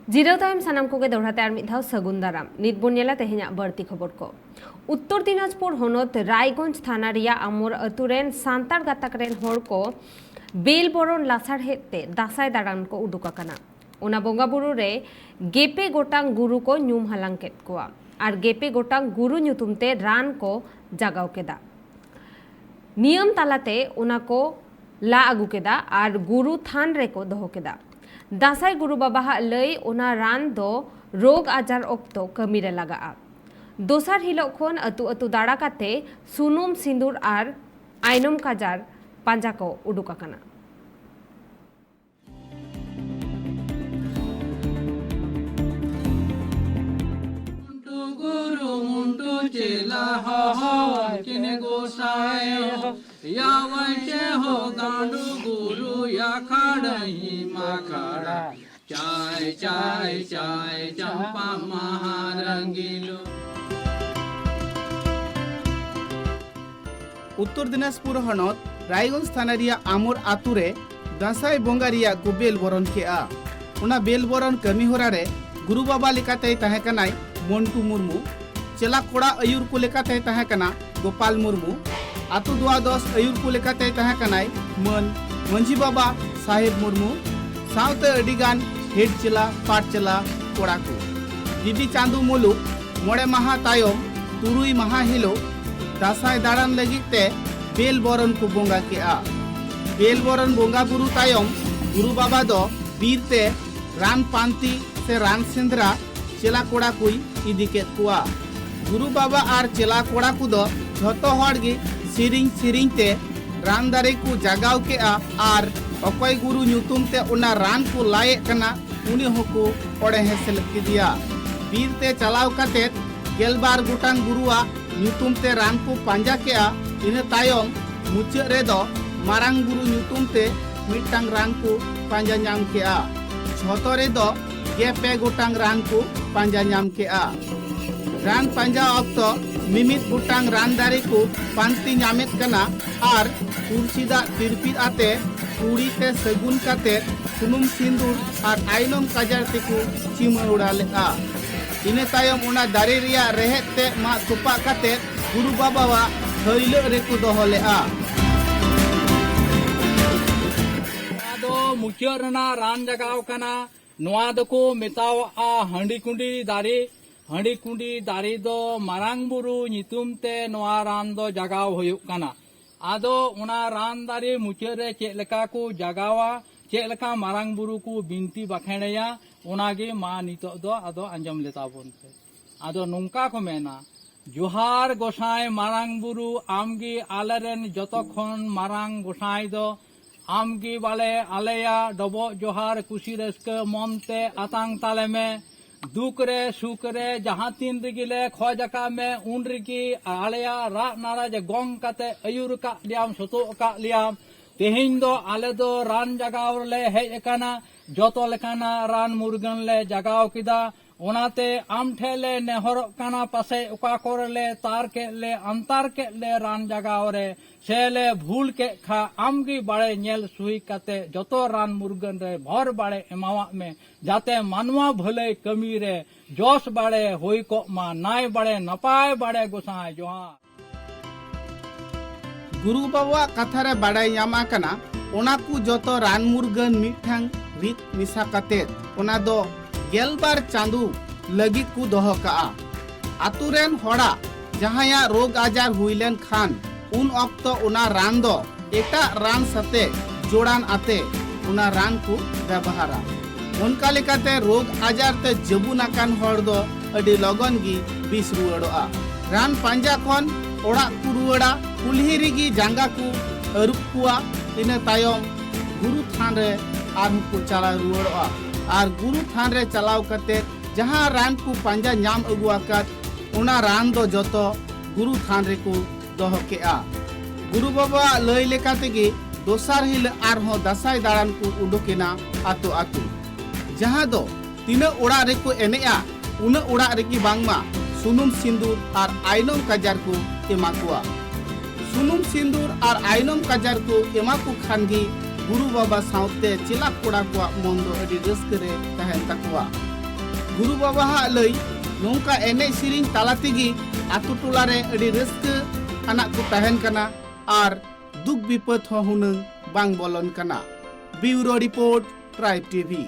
जिराव तायम सानाम कोगे दौड़ाते आर मिद धाव सगुन दाराम नित बोन नेला तेहेᱧᱟ बाड़ती खबर को। उत्तर दिनाजपुर होनत रायगंज थाना रिया आमोर अतुरेन सांतार गाताक रेन होड़ को बेल बरन लासाड़हेते दासाय दाड़ान को उडुक आकाना। ओना बोंगा बुरु रे गेपे गोटांग गुरु को ᱧᱩᱢ हालांग केद कोआ आर गेपे गोटांग गुरु ᱧᱩᱛᱩᱢते रान को जागाव केदा। नियम तालाते ओना को ला आगु केदा आर गुरु थान रे को दोहो केदा। दासाई गुरु बाबा लई ओना रान दो रोग आजार ओक्तो कमी रे लागा। दोसार हिलो खन अतु अतु दाड़ा काते सुनुम सिंदूर आर आयनम काजार पांजा को उडुक आकाना। गुरु मुंटू चेला हो किने गोसाए हो या वैसे हो गांडू गुरु या खड़ही मखड़ा चाय चाय चाय चंपा महारंगीलो। उत्तर दिनाजपुर हनत रायगंज थाना रिया आमोर आतुरे दासाई बोंगा रिया को बेल बरन केआ। उना बेल बरन कमी होरा रे गुरु बाबा लेकाते ताहे कनाय मोन्टू मुर्मू, चेला कोड़ा अयुर को लेकाते ताहे कना गोपाल मुर्मू, आतु द्वादश अयुर को लेकाते ताहे कनाय मन मंझी बाबा साहेब मुर्मू, सावते अडिगान हेड चेला पाट चेला कोड़ा को। दीदी चांदू मुलुक मोड़े माहा तायम तुरुई माहा हिलो दासाय दाड़ान लगिते बेल बरन को बोंगा केआ। बेल बरन बोंगा बुरु तायम गुरु बाबा दो बीरते रान पांती से रान सेंद्रा चेला कोड़ा कुई इदी केद कुआ। गुरु बाबा आर चेला कोड़ा को दो झोतो हड़ गे सिरिंग सिरिंग ते रान दारे को जागाव केआ आर अकय गुरु ᱧᱩᱛᱩᱢ ते उना रान को लाए कना उनी होको ओड़े हेसल किदिया। बीर ते चलाव काते गेलबार गोटांग गुरुआ ᱧᱩᱛᱩᱢ ते रान को पांजा केआ। इन तायम मुचाद रे दो मारांग गुरु ᱧᱩᱛᱩᱢ ते मिटांग रान को पांजा नाम केआ। झोतो रे दो गेपे गोटांग रान को पांजा नाम केआ। रान पांजा ऑक्तो मिमित गोटांग रान दारे को पांती नामेत कना आर तुलसीदा तिरपित आते कुड़ी ते सगुन काते सुनुम सिंदूर आर आयनम काजार ते को चिमा उड़ा लेआ। इने तायम उना दारे रिया रेहेत ते मा तोपा काते गुरु बाबा वा हइलो रे को दोहो लेआ। आदो मुखिया रना रान जगाव कना नोआ दको मेताव आ हंडी कुंडी दारे। हंडी कुंडी दारे दो मारांग बुरु ᱧᱩᱛᱩᱢ ते नोआ रान दो जगाव होयुक कना। आदो उना रान दारे मुखिया रे चेक लेका को जगावा चेक लेका मारांग बुरु को बिनती बखेड़ेया उनागे मा नितो दो आदो अंजम लेता बोनते। आदो नुंका को मेना जोहार गोसाई मारांग बुरु आमगी आलेरेन जतोखन मारांग गोसाई दो आमगी बाले आलेया डबो जोहार कुशी रस्क मनते आतांग ताले में दुख रे सुख रे जहाँ तीन रिगिले खोजका में उन रिगी आलेया रा नारा जे गोंग काते अयुर का लियाम सतो का लियाम तेहिं दो आले दो रान जगाव ले हेज काना जतो लेकाना रान मुर्गन ले जगाव किदा। ओनाते आम ठेले नेहर काना पासे उका कोरले तार के ले अंतर के ले रान जगाव रे सेले भूल के खा आमगी बाड़े नेल सुई काते जतो रान मुर्गन रे भर बाड़े एमावा में जाते मानवा भले कमी रे जोश बाड़े होई को मा नाय बाड़े नपाय बाड़े गोसाई जोहार। गुरु बाबा कथा रे बाड़ाय ᱧᱟᱢ आकना ओना को जतो रान मुर्गन मिठांग रीत मिसा काते ओना दो गेलबार चांदू लगित को दोहो काआ। आतुरेन होड़ा जहाया रोग आजार हुईलेन खान उन ऑक्तो उना रान दो एटा रान सते जोड़ान आते उना रान को व्यवहारा। उनका लेकाते रोग आजार ते जबु नाकान होड़ दो अडी लगन गी बिस रुवाड़ोआ। रान पांजा खन ओड़ा को रुवाड़ा कुल्ही रिगी जांगा को अरुप कुआ। इने तायम गुरु थान रे आर को चला रुवाड़ोआ आर गुरु थान रे चलाव कते जहां रान को पांजा नाम अगुआकात उना रान दो जतो गुरु थान रे को दोहो केआ। गुरु बाबा लई लेकाते गे दोसार हिल आर हो दासाई दाड़ान को उडुकेना आतो आतो जहां दो तीना ओड़ा रे को एनेआ उना ओड़ा रे की बांगमा सुनुम सिंदूर आर आयनम काजार को एमा कुआ। सुनुम सिंदूर आर आयनम काजार को एमा को खानगी गुरु बाबा साउते चिला कोड़ा को मन दो अडी रस्क रे तहन तकवा। गुरु बाबा हा लई नोंका एने सिरिंग ताला तेगी आतु टोला रे अडी रस्क आना को तहन कना आर दुख विपद हो हुनंग बांग बोलन कना। Bureau report tribe TV.